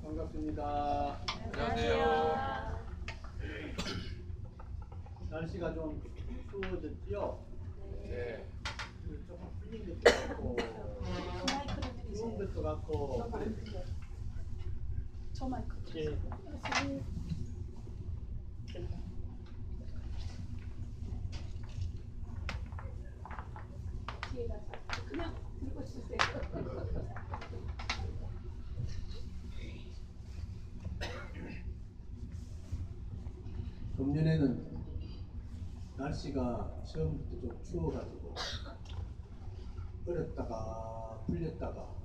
반갑습니다. 안녕하세요. 날씨가 좀 추워졌지요? 네. 조금 풀린 것도 같고, 추운 것도 같고. 저 마이크 예. 뒤에다 그냥 들고 주세요. 금년에는 날씨가 처음부터 좀 추워가지고 얼었다가 풀렸다가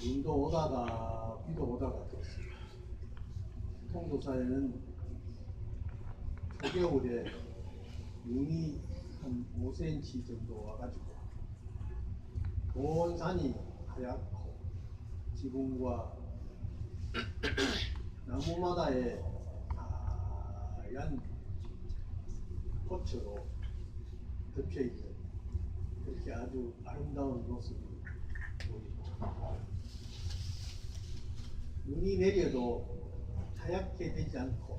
눈도 오다가 비도 오다가 그랬습니다. 통도사에는 초겨울에 눈이 한 5cm 정도 와가지고 온 산이 하얗고 지붕과 나무마다에 하얀 꽃으로 덮여있는 그렇게 아주 아름다운 모습이 보입니다. 눈이 내려도 하얗게 되지 않고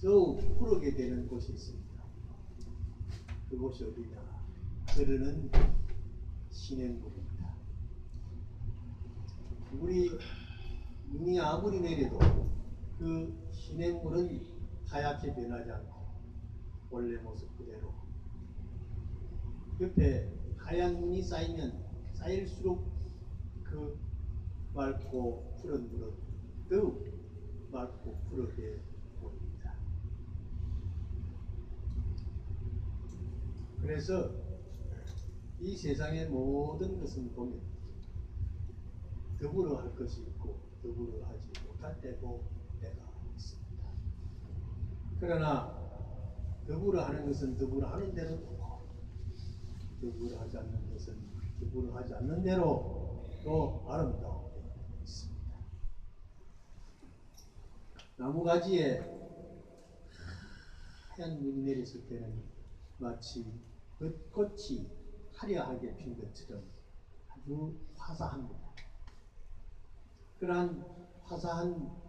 더욱 푸르게 되는 곳이 있습니다. 그곳이 어디냐? 흐르는 시냇물입니다. 눈이 아무리 내려도 그 시냇물은 하얗게 변하지 않고 원래 모습 그대로. 옆에 하얀 눈이 쌓일수록 그 맑고 푸른 물은 더욱 맑고 푸르게 보입니다. 그래서 이 세상의 모든 것은 보면 더불어 할 것이 있고 더불어 하지 못할 때도 때가 있습니다. 그러나 더불어 하는 것은 더불어 하는 대로 되고 더불어 하지 않는 것은 더불어 하지 않는 대로 또 아름다움이 있습니다. 나무가지에 하얀 눈이 내렸을 때는 마치 벚꽃이 화려하게 핀 것처럼 아주 화사합니다. 그러한 화사한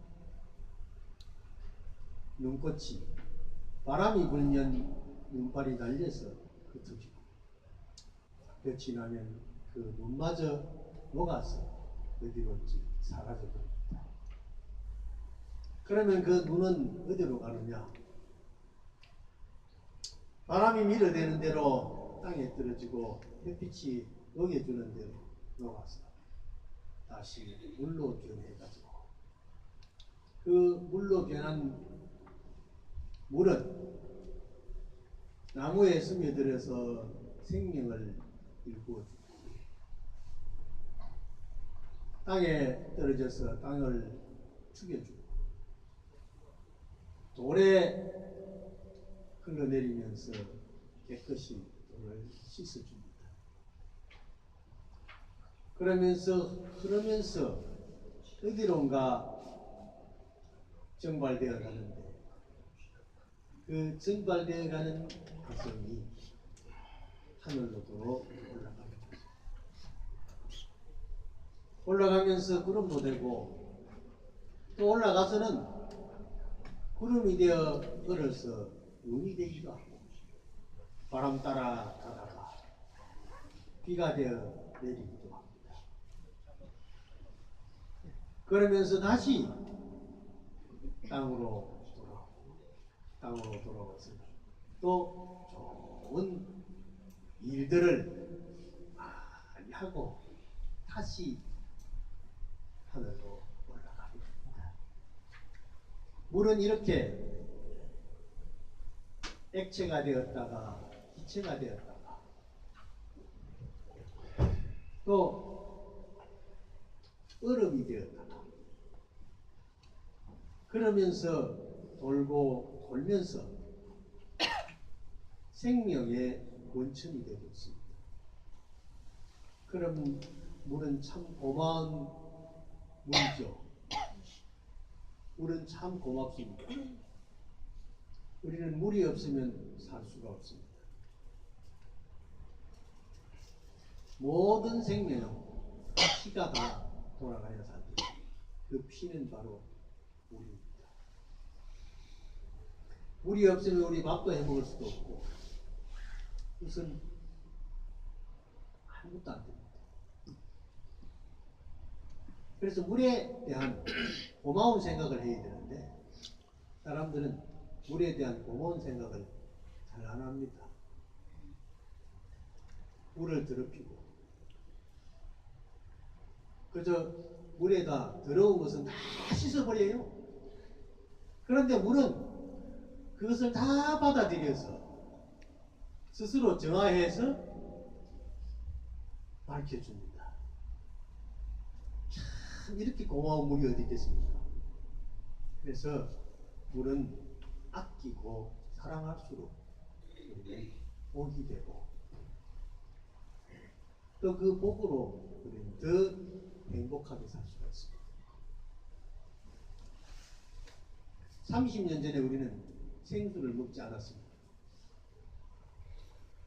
눈꽃이 바람이 불면 눈발이 날려서 흩어지고 볕이 나면 그 눈마저 녹아서 어디론지 사라져 버립니다. 그러면 그 눈은 어디로 가느냐? 바람이 밀어대는 대로 땅에 떨어지고 햇빛이 녹여주는 대로 녹아서 다시 물로 변해가지고 그 물로 변한 물은 나무에 스며들어서 생명을 일구어주고 땅에 떨어져서 땅을 죽여주고 돌에 흘러내리면서 깨끗이 돌을 씻어줍니다. 그러면서 어디론가 정발되어 가는데 그 정발되어 가는 화성이 하늘로도 올라갑니다. 올라가면서 구름도 되고 또 올라가서는 구름이 되어 얼어서 눈이 되기도 하고 바람 따라 가다가 비가 되어 내리기도 합니다. 그러면서 다시 땅으로 돌아와서 또 좋은 일들을 많이 하고 다시 하늘로 올라가게 됩니다. 물은 이렇게 액체가 되었다가 기체가 되었다가 또 얼음이 되었다가 그러면서 돌고 돌면서 생명의 원천이 되고 있습니다. 그럼 물은 참 고마운 물이죠. 물은 참 고맙습니다. 우리는 물이 없으면 살 수가 없습니다. 모든 생명은 피가 다 돌아가야 삽니다. 그 피는 바로 물입니다. 물이 없으면 우리 밥도 해 먹을 수도 없고 무슨 아무것도 안 됩니다. 그래서 물에 대한 고마운 생각을 해야 되는데 사람들은 물에 대한 고마운 생각을 잘 안 합니다. 물을 더럽히고 그저 물에다 더러운 것은 다 씻어버려요. 그런데 물은 그것을 다 받아들여서 스스로 정화해서 밝혀줍니다. 참 이렇게 고마운 물이 어디 있겠습니까? 그래서 물은 아끼고 사랑할수록 우리는 복이 되고 또 그 복으로 우리는 더 행복하게 살 수가 있습니다. 30년 전에 우리는 생수를 먹지 않았습니다.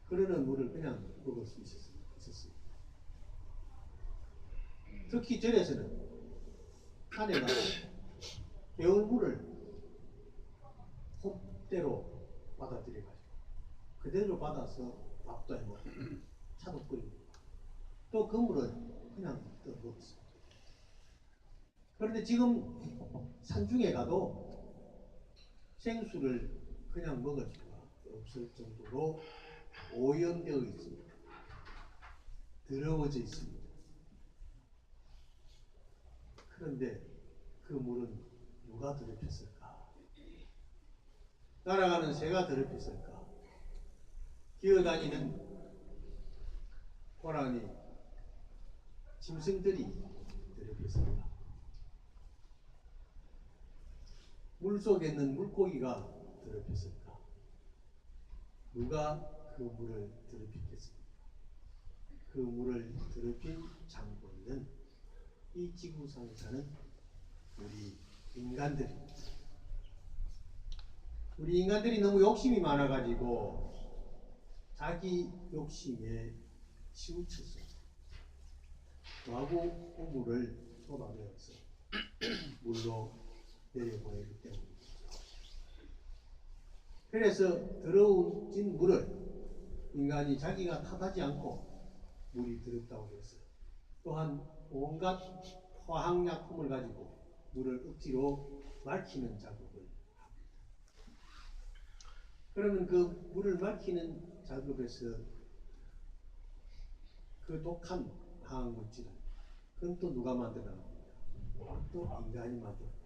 흐르는 물을 그냥 먹을 수 있었습니다. 특히 절에서는 산에 가서 배운 물을 헛대로 받아들여가지고 그대로 받아서 밥도 해먹고 차도 끓이고 또 그 물은 그냥 또 먹었습니다. 그런데 지금 산중에 가도 생수를 그냥 먹을 수가 없을 정도로 오염되어 있습니다. 더러워져 있습니다. 그런데 그 물은 누가 더럽혔을까? 날아가는 새가 더럽혔을까? 기어다니는 호랑이, 짐승들이 더럽혔을까? 물속에 있는 물고기가 더럽혔을까? 누가 그 물을 더럽혔겠습니까? 그 물을 더럽힌 장본인은 이 지구상에 사는 우리 인간들입니다. 우리 인간들이 너무 욕심이 많아가지고 자기 욕심에 치우쳐서 마구 우물을 쏟아내어서 물로 내려보내기 때문입니다. 그래서 더러워진 물을 인간이 자기가 탓하지 않고 물이 더럽다고 해서 또한 온갖 화학약품을 가지고 물을 억지로 맑히는 작업을 합니다. 그러면 그 물을 맑히는 작업에서 그 독한 화학물질은 그건 또 누가 만들어냅니까? 또 인간이 만들어냅니다.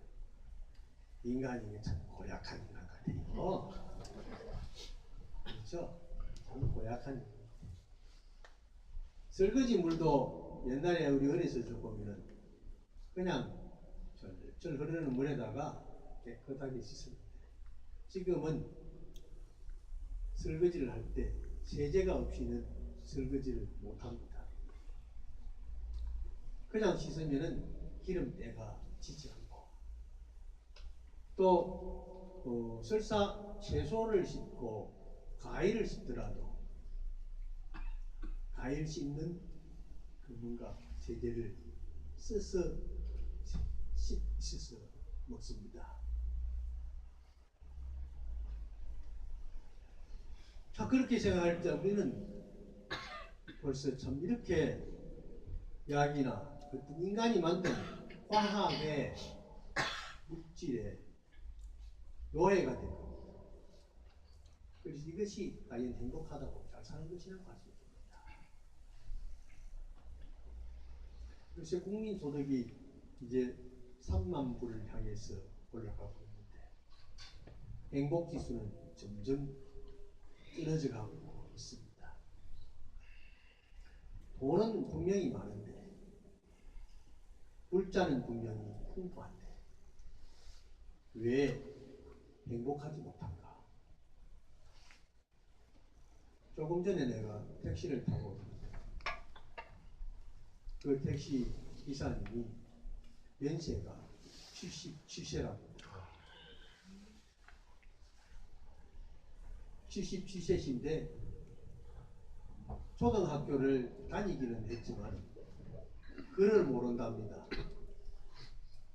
인간이 참 고약한 인간 같아요. 그렇죠? 참 고약한 인간. 설거지 물도 옛날에 우리 어렸을 적 보면은 그냥 절 흐르는 물에다가 깨끗하게 씻었는데 지금은 설거지를 할 때 세제가 없이는 설거지를 못합니다. 그냥 씻으면은 기름때가 지지 않고 또 설사 채소를 씻고 과일을 씻더라도 과일 씻는 그 뭔가 세제를 써서 씻어서 먹습니다. 자, 그렇게 생각할 때 우리는 벌써 참 이렇게 약이나 어떤 인간이 만든 화학의 물질의 노예가 되고 그래서 이것이 과연 행복하다고 잘 사는 것이라고 할 수 있습니다. 그래서 국민소득이 이제 3만 불을 향해서 올라가고 있는데 행복지수는 점점 떨어져 가고 있습니다. 돈은 분명히 많은데 물자는 분명히 풍부한데 왜 행복하지 못한가? 조금 전에 내가 택시를 타고 오는데 그 택시 기사님이 연세가 77세랍니다. 77세신데 초등학교를 다니기는 했지만 글을 모른답니다.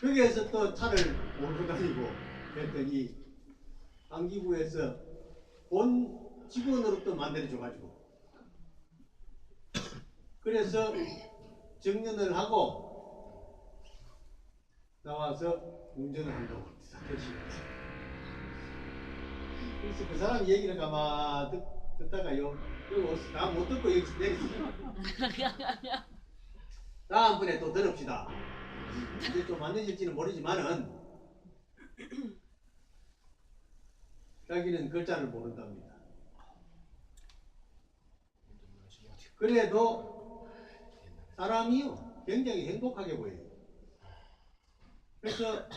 거기에서 또 차를 몰고 다니고 그랬더니 안기부에서 본 직원으로 또 만들어줘가지고 그래서 정년을 하고 나와서 운전을 한다고 합니다. 그래서 그 사람 얘기를 가만 듣다가요, 다 못 듣고 여기서 내렸어요. 다음번에 또 들읍시다. 이제 좀 맞는지는 모르지만은 자기는 글자를 모른답니다. 그래도 사람이요 굉장히 행복하게 보여요. 그래서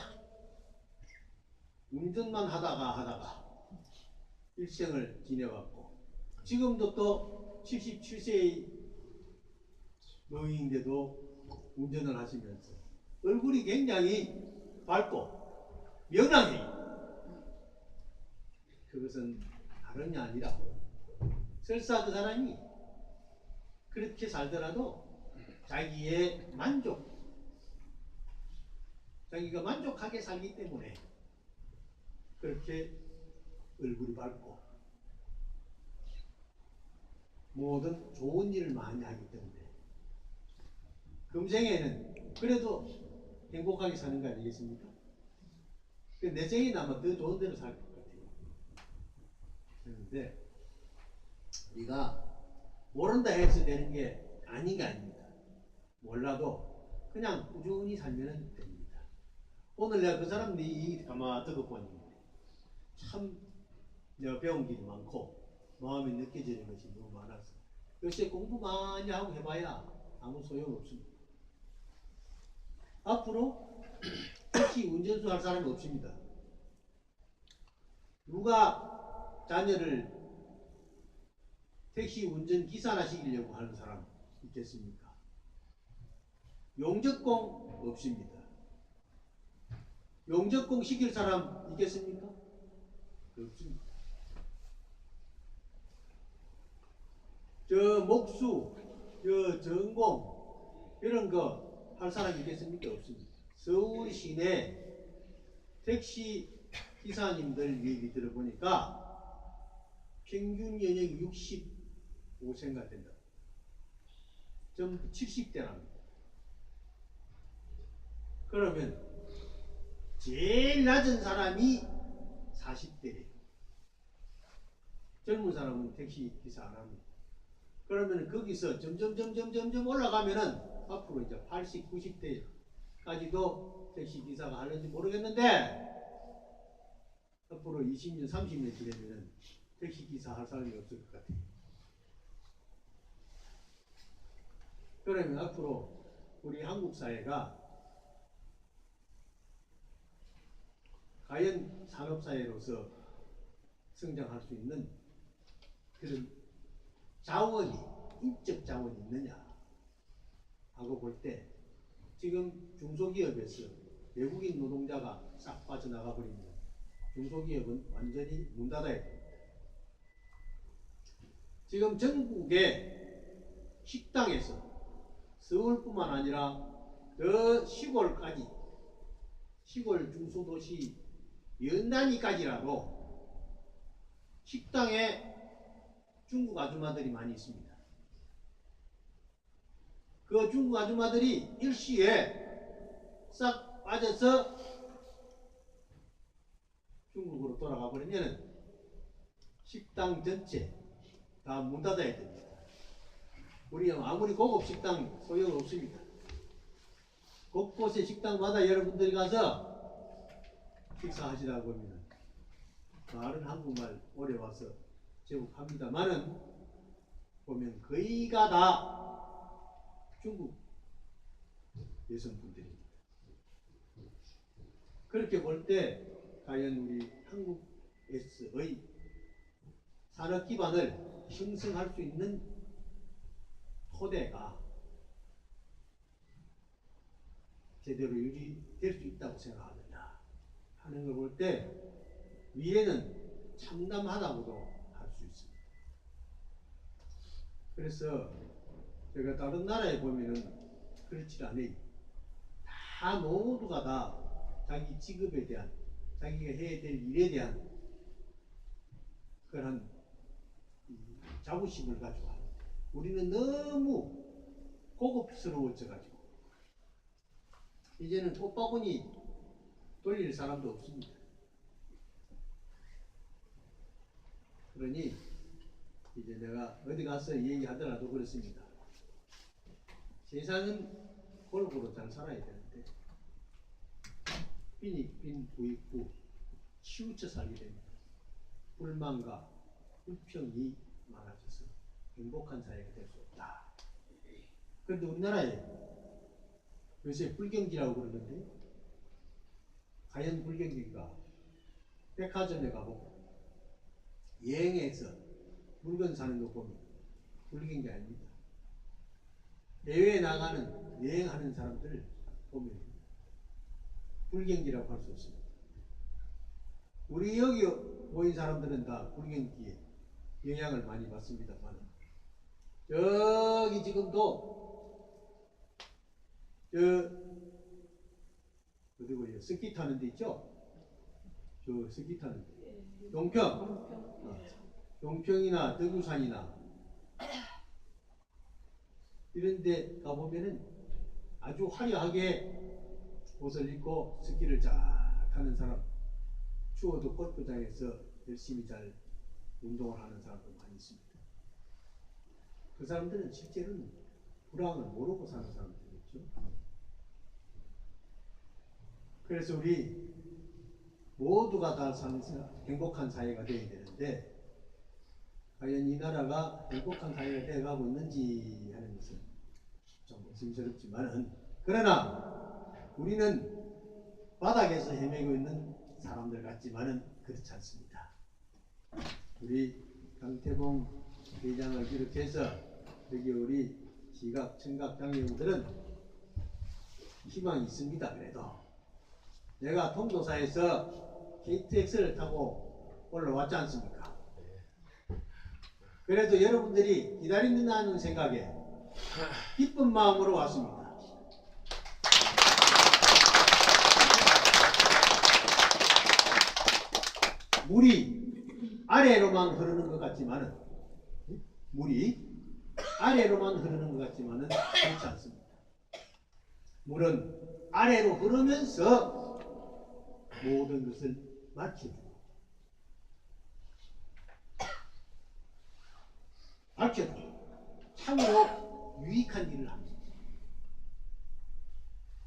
운전만 하다가 일생을 지내왔고 지금도 또 77세의 노인인데도 운전을 하시면서 얼굴이 굉장히 밝고 명랑해요. 그것은 다름이 아니라 설사 그 사람이 그렇게 살더라도 자기의 자기가 만족하게 살기 때문에 그렇게 얼굴이 밝고 모든 좋은 일을 많이 하기 때문에 금생에는 그래도 행복하게 사는 거 아니겠습니까? 내생에는 아마 더 좋은 데로 살 것 같아요. 그런데 우리가 모른다 해서 되는 게 아닌 게 아닙니다. 몰라도 그냥 꾸준히 살면 됩니다. 오늘 내가 그 사람들이 이 가만 듣고 보니 참 내가 배운 게 많고 마음이 느껴지는 것이 너무 많아서 요새 공부 많이 하고 해봐야 아무 소용없습니다. 앞으로 택시 운전수 할 사람이 없습니다. 누가 자녀를 택시 운전 기사나 시키려고 하는 사람 있겠습니까? 용접공 없습니다. 용접공 시킬 사람 있겠습니까? 없습니다. 저 목수, 저 전공 이런 거 할 사람이 있겠습니까? 없습니다. 서울 시내 택시 기사님들 얘기 들어보니까 평균 연령이 65세가 된다. 전부 70대랍니다. 그러면 제일 낮은 사람이 40대래요. 젊은 사람은 택시 기사 안 합니다. 그러면 거기서 점점 올라가면은 앞으로 이제 80, 90대까지도 택시 기사가 하는지 모르겠는데 앞으로 20년, 30년 지나면은 택시 기사 할 사람이 없을 것 같아요. 그러면 앞으로 우리 한국 사회가 과연 산업사회로서 성장할 수 있는 그런 자원이, 인적 자원이 있느냐 하고 볼 때 지금 중소기업에서 외국인 노동자가 싹 빠져나가 버리면 중소기업은 완전히 문 닫아야 됩니다. 지금 전국의 식당에서 서울뿐만 아니라 더 시골까지 시골 중소도시 연단위까지라도 식당에 중국 아줌마들이 많이 있습니다. 그 중국 아줌마들이 일시에 싹 빠져서 중국으로 돌아가 버리면 식당 전체 다 문 닫아야 됩니다. 우리는 아무리 고급 식당 소용없습니다. 곳곳에 식당마다 여러분들이 가서 식사하시다 보면 말은 한국말 오래 와서 제법 합니다만은 보면 거의가 다 중국 여성분들입니다. 그렇게 볼 때 과연 우리 한국에서의 산업 기반을 형성할 수 있는 토대가 제대로 유지될 수 있다고 생각하느냐 하는 걸 볼 때 위에는 참담하다고도 할 수 있습니다. 그래서 제가 다른 나라에 보면은 그렇지 않아요. 다 다 모두가 다 자기 직업에 대한 자기가 해야 될 일에 대한 그런 자부심을 가지고 하는 거예요. 우리는 너무 고급스러워져가지고 이제는 꽃바구니 돌릴 사람도 없습니다. 그러니 이제 내가 어디 가서 얘기하더라도 그렇습니다. 세상은 골고루 잘 살아야 되는데 빈 부익부 치우쳐 살게 됩니다. 불만과 불평이 많아져서 행복한 사회가 될 수 없다. 그런데 우리나라에 요새 불경기라고 그러는데 과연 불경기가 백화점에 가보고 여행해서 물건 사는 거 보면 불경기 아닙니다. 해외에 나가는 여행하는 사람들 보면 불경기라고 할 수 없습니다. 우리 여기 모인 사람들은 다 불경기에 영향을 많이 받습니다만 여기 지금도 어디고요? 스키 타는 데 있죠? 저 스키 타는 데 용평이나 대구산이나 이런 데 가보면은 아주 화려하게 옷을 입고 스키를 쫙 타는 사람, 추워도 골프장에서 열심히 잘 운동을 하는 사람도 많이 있습니다. 그 사람들은 실제로는 불황을 모르고 사는 사람들이겠죠. 그래서 우리 모두가 다 사는 행복한 사회가 되어야 되는데 과연 이 나라가 행복한 사회가 되어가고 있는지 하는 것은 좀 의심스럽지만은, 그러나 우리는 바닥에서 헤매고 있는 사람들 같지만은 그렇지 않습니다. 우리 강태봉 회장을 비롯해서 여기 우리 시각, 청각 장애인들은 희망이 있습니다. 그래도 내가 통도사에서 KTX를 타고 올라왔지 않습니까? 그래도 여러분들이 기다린다는 생각에 기쁜 마음으로 왔습니다. 물이 아래로만 흐르는 것 같지만은 그렇지 않습니다. 물은 아래로 흐르면서 모든 것을 막혀주고 참으로 유익한 일을 합니다.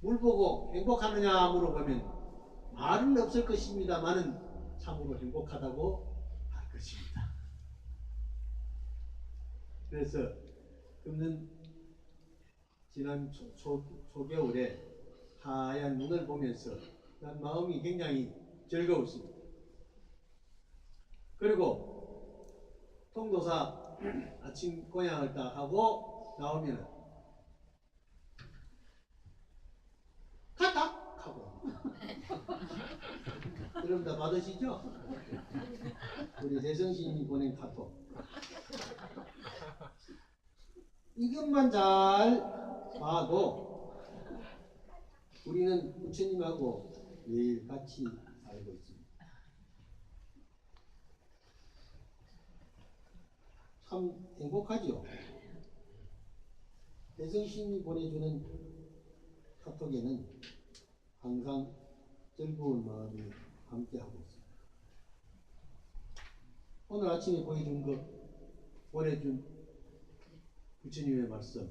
물 보고 행복하느냐 물어보면 말은 없을 것입니다만은 참으로 행복하다고 할 것입니다. 그래서 금년 지난 초겨울에 하얀 눈을 보면서 난 마음이 굉장히 즐거웠습니다. 그리고 통도사 아침 고향을 딱 하고 나오면 카탁 하고 여러분 다 받으시죠? 우리 대성신이 보낸 카톡 이것만 잘 봐도 우리는 부처님하고 매일 같이 살고 있습니다. 참 행복하죠? 대성신이 보내주는 카톡에는 항상 즐거운 마음이 함께하고 있습니다. 오늘 아침에 보내준 부처님의 말씀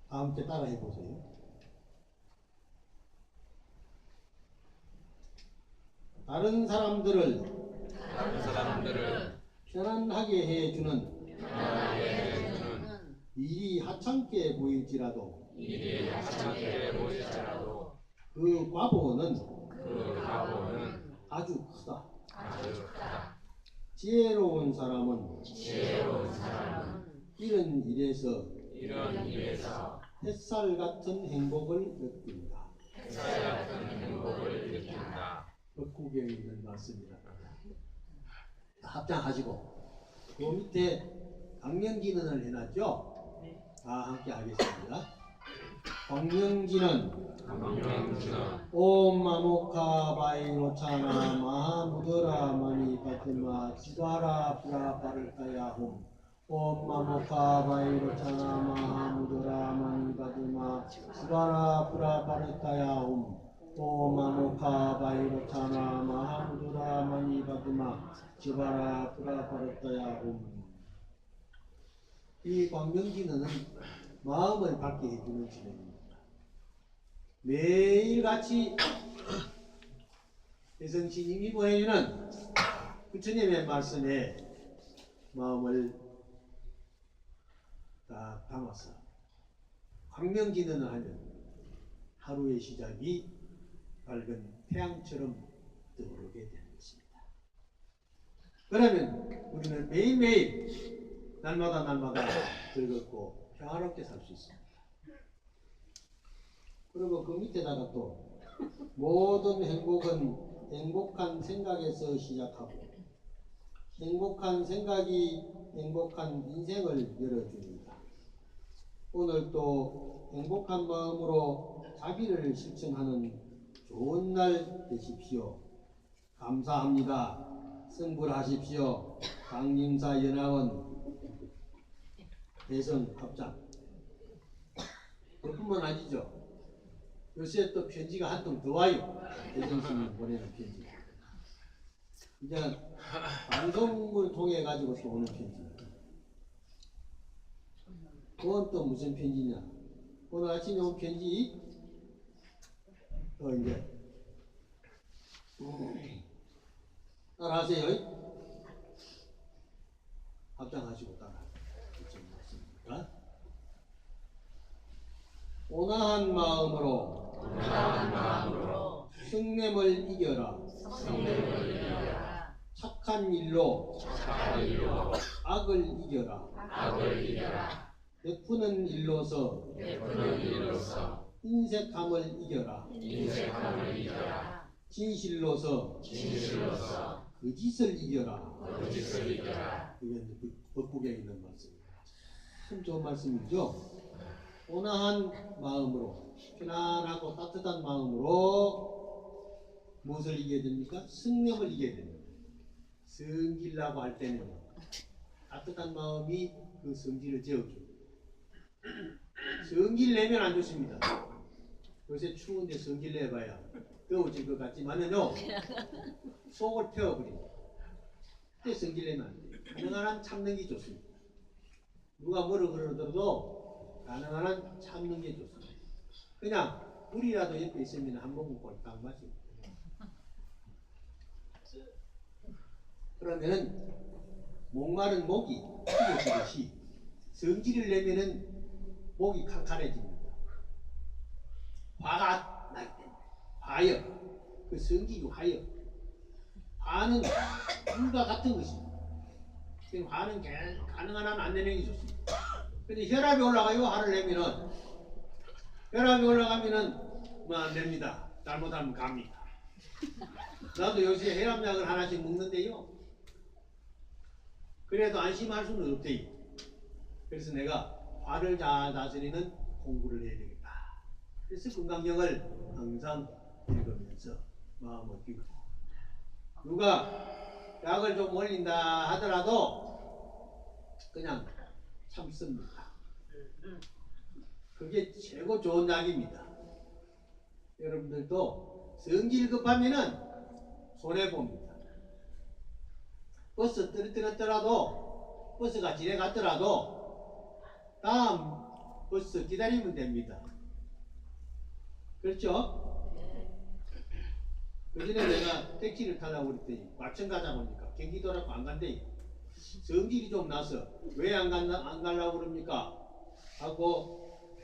다 함께 따라해 보세요. 다른 사람들을 편안하게 해주는 일이 하찮게 보일지라도 그 과보는 아주 크다. 지혜로운 사람은 이런 일에서 햇살 같은 행복을 느낀다. 법국에 있는 말씀이다. 합장하시고 그 밑에 강연기능을 해놨죠. 다 함께 하겠습니다. 광명지는 광명지는 옴 마모카 바이로차나 마하무드라 마니 파트마 지바라 프라파르타야홈 옴 마모카 바이로차나 마하무드라 마니 파트마 지바라 프라파르타야홈 옴 마모카 바이로차나 마하무드라 마니 파트마 지바라 프라파르타야홈. 이 광명진은 마음을 밝게 해주는 진행입니다. 매일같이 대성신님이 보여주는 부처님의 말씀에 마음을 다 담아서 광명진언을 하면 하루의 시작이 밝은 태양처럼 떠오르게 되는 것입니다. 그러면 우리는 매일매일 날마다 즐겁고 평화롭게 살 수 있습니다. 그리고 그 밑에다가 또 모든 행복은 행복한 생각에서 시작하고 행복한 생각이 행복한 인생을 열어줍니다. 오늘 또 행복한 마음으로 자비를 실천하는 좋은 날 되십시오. 감사합니다. 승불하십시오. 강림사 연합원 대성 합장. 그뿐만 아니죠. 요새 또 편지가 한 통 더 와요. 대성스님 보내는 편지. 이제 방송을 통해 가지고 또 오는 편지. 그건 또 무슨 편지냐? 오늘 아침에 온 편지. 또 이제 따라하세요. 합장하시고 따라. 온화한 마음으로 승냄을 이겨라. 착한 일로 악을 이겨라. 베푸는 일로서 인색함을 이겨라. 진실로서 거짓을 이겨라. 이게 이제 법국에 있는 말씀입니다. 참 좋은 말씀이죠. 온화한 마음으로, 편안하고 따뜻한 마음으로 무엇을 이겨야 됩니까? 승lem을 이겨야 됩니다. 성질라고 할 때는 따뜻한 마음이 그 성질을 재워줍니다. 성질 내면 안 좋습니다. 요새 추운데 성질 내봐야 더워질 것 같지만은요, 속을 태워버립니다. 그때 성질 내면 안 돼요. 가능한 한 참는 게 좋습니다. 누가 뭐라 그러더라도 가능한 한 참는 게 좋습니다. 그냥 물이라도 옆에 있으면 한 모금 꼴딱 마시고. 그러면은 목마른 목이 튀겨지듯이 성질을 내면은 목이 칸칸해집니다. 화가 날 때, 화여, 그 성질이 화여. 화는 물과 같은 것입니다. 화는 가능한 한 안 내는 게 좋습니다. 근데 혈압이 올라가요. 화를 내면은 혈압이 올라가면은 뭐 안 됩니다. 잘못하면 갑니다. 나도 요새 혈압약을 하나씩 먹는데요. 그래도 안심할 수는 없대요. 그래서 내가 화를 잘 다스리는 공부를 해야 되겠다. 그래서 건강경을 항상 읽으면서 마음을 비우고, 누가 약을 좀 올린다 하더라도 그냥 참습니다. 그게 최고 좋은 약입니다. 여러분들도 성질 급하면은 손해봅니다. 버스 떨어뜨렸더라도, 버스가 지나갔더라도 다음 버스 기다리면 됩니다. 그렇죠? 그전에 내가 택시를 타려고 그랬더니 과천 가자 보니까 경기도라고 안 간대. 성질이 좀 나서 왜 안 가려고 그럽니까? 하고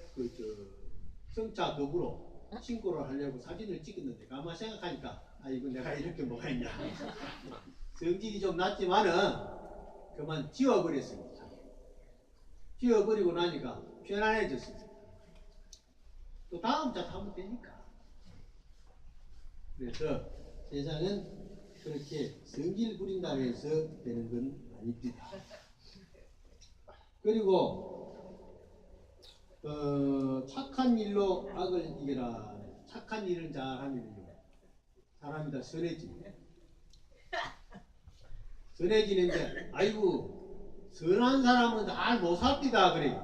성차 거부로 신고를 하려고 사진을 찍었는데 가만 생각하니까 이거 내가 이렇게 뭐가 있냐. 성질이 좀 났지만은 그만 지워버렸습니다. 지워버리고 나니까 편안해졌습니다. 또 다음 차 타면 되니까. 그래서 세상은 그렇게 성질 부린다고 해서 되는 건 아닙니다. 그리고 착한 일로 악을 이겨라. 착한 일을 잘하면요 사람이 다 선해집니다. 선해지는데 아이고 선한 사람은 잘 못 삽디다 그래.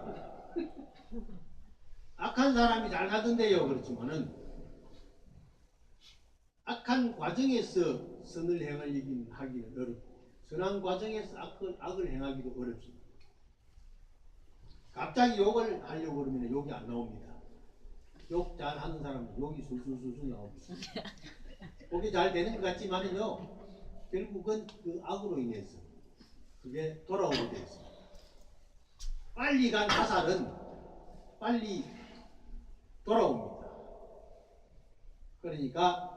악한 사람이 잘 가던데요. 그렇지만은 악한 과정에서 선을 행하기는 하기는 어렵고 선한 과정에서 악을 행하기도 어렵습니다. 갑자기 욕을 하려고 그러면 욕이 안 나옵니다. 욕 잘하는 사람은 욕이 술술술술 나옵니다. 욕이 잘 되는 것 같지만은요 결국은 그 악으로 인해서 그게 돌아오게 되어 있습니다. 빨리 간 화살은 빨리 돌아옵니다. 그러니까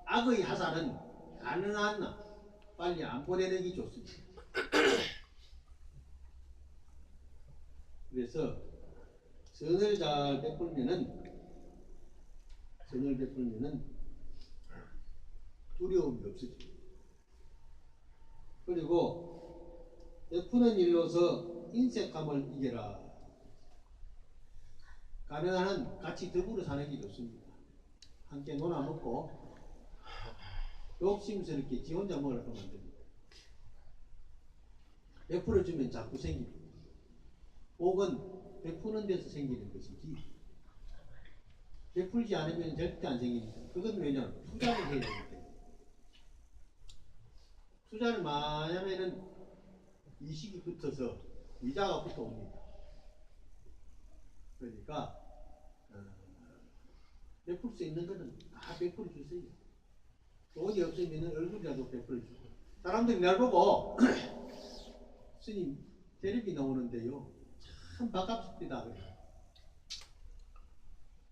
악의 화살은 가능한 한 빨리 안 보내는 좋습니다. 그래서 선을 잘 베풀면은 두려움이 없어집니다. 그리고 베푸는 일로서 인색함을 이겨라. 가능한 한 같이 더불어 사는 게 좋습니다. 함께 놀아 먹고 욕심스럽게 지 혼자 먹으려고 하면 안 됩니다. 베풀어주면 자꾸 생깁니다. 복은 베푸는 데서 생기는 것이지 베풀지 않으면 절대 안 생깁니다. 그건 왜냐하면 투자를 해야 되기 때문에. 투자를 많이 하면은 이식이 붙어서 이자가 붙어옵니다. 그러니까 베풀 수 있는 것은 다 베풀어 주세요. 돈이 없으면 얼굴이라도 베풀어 주고. 사람들이 날 보고 스님 텔레비 나오는데요 참 반갑습니다 그래요.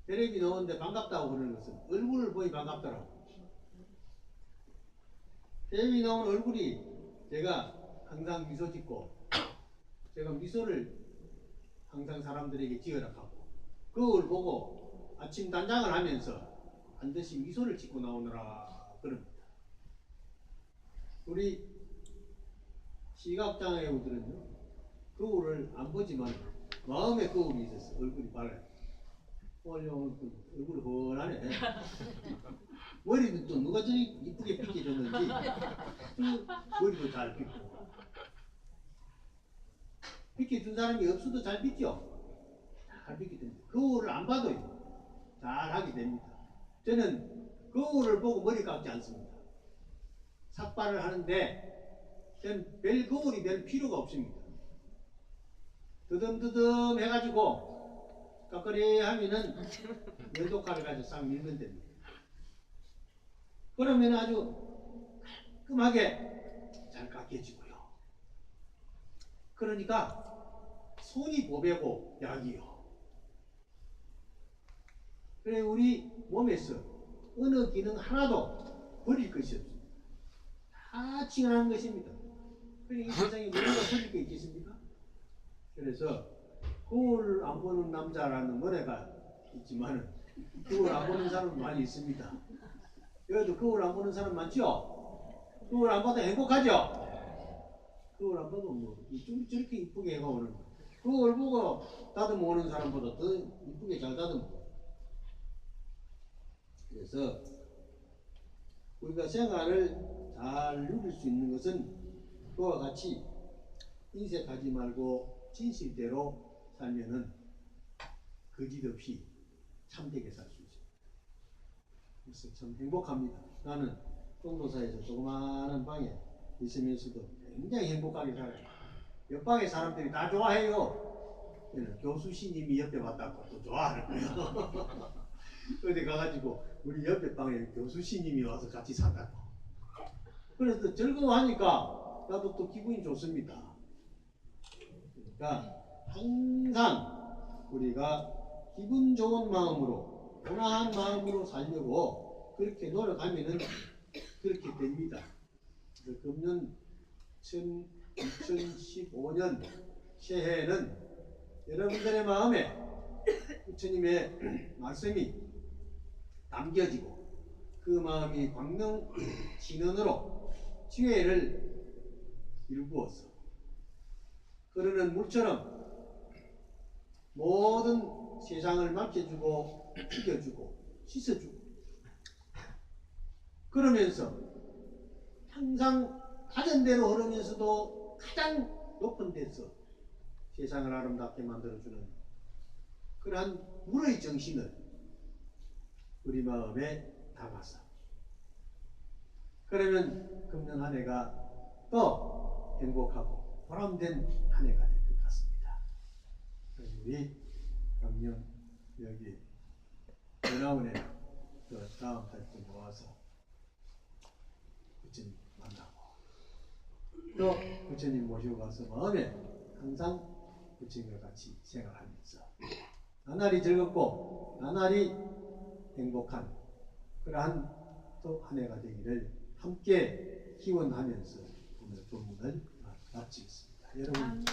텔레비 나오는데 반갑다고 그러는 것은 얼굴을 보니 반갑더라고. 텔레비 나온 얼굴이 제가 항상 미소 짓고 제가 미소를 항상 사람들에게 지어라 하고 그걸 보고 아침 단장을 하면서 반드시 미소를 짓고 나오느라 그럽니다. 우리 시각장애우들은요 거울을 안 보지만 마음에 거울이 있어서 얼굴이 밝아요. 얼굴이 훤하네. 머리도 또 누가 저리 이쁘게 빗겨줬는지 머리도 잘 빗고 빗겨준 사람이 없어도 잘 빗죠. 잘 빗기 때문에 거울을 안 봐도요 잘 하게 됩니다. 저는 거울을 보고 머리 깎지 않습니다. 삭발을 하는데 저는 별 거울이 별 필요가 없습니다. 드듬드듬 해가지고 깎으리 하면은 면도칼을 가지고 싹 밀면 됩니다. 그러면 아주 깔끔하게 잘 깎여지고요. 그러니까 손이 보배고 약이요. 그래 우리 몸에서 어느 기능 하나도 버릴 것이 없습니다. 다 칭하는 것입니다. 그래 이 세상에 누가 버릴 게 있겠습니까? 그래서 거울 안 보는 남자라는 노래가 있지만 거울 안 보는 사람은 많이 있습니다. 여기도 거울 안 보는 사람 많죠? 거울 안 봐도 행복하죠? 거울 안 봐도 뭐 저렇게 이쁘게 해가오는 거울 보고 다듬어 오는 사람보다 더 이쁘게 잘 다듬어. 그래서 우리가 생활을 잘 누릴 수 있는 것은 그와 같이 인색하지 말고 진실대로 살면은 거짓 없이 참되게 살 수 있습니다. 그래서 참 행복합니다. 나는 동도사에서 조그마한 방에 있으면서도 굉장히 행복하게 살아요. 옆방에 사람들이 다 좋아해요. 교수 신님이 옆에 왔다고 또 좋아하는 거예요. 어디 가가지고 우리 옆에 방에 교수 신님이 와서 같이 산다고. 그래서 즐거워하니까 나도 또 기분이 좋습니다. 그러니까 항상 우리가 기분 좋은 마음으로 온화한 마음으로 살려고 그렇게 노력하면은 그렇게 됩니다. 그래서 금년 2015년 새해에는 여러분들의 마음에 부처님의 말씀이 담겨지고 그 마음이 광명 진원으로 지혜를 일구어서 흐르는 물처럼 모든 세상을 맡겨주고 튀겨주고 씻어주고 그러면서 항상 가전 대로 흐르면서도 가장 높은 데서 세상을 아름답게 만들어주는 그러한 물의 정신을 우리 마음에 담아서 그러면 금년 한 해가 또 행복하고 보람된 한 해가 될 것 같습니다. 우리 금년 여기 전화원에 또 다음 달 때 모아서 부처님 만나고 또 부처님 모시고 가서 마음에 항상 부처님과 같이 생활하면서 나날이 즐겁고 나날이 행복한 그러한 또 한 해가 되기를 함께 기원하면서 오늘 본문을 마치겠습니다. 여러분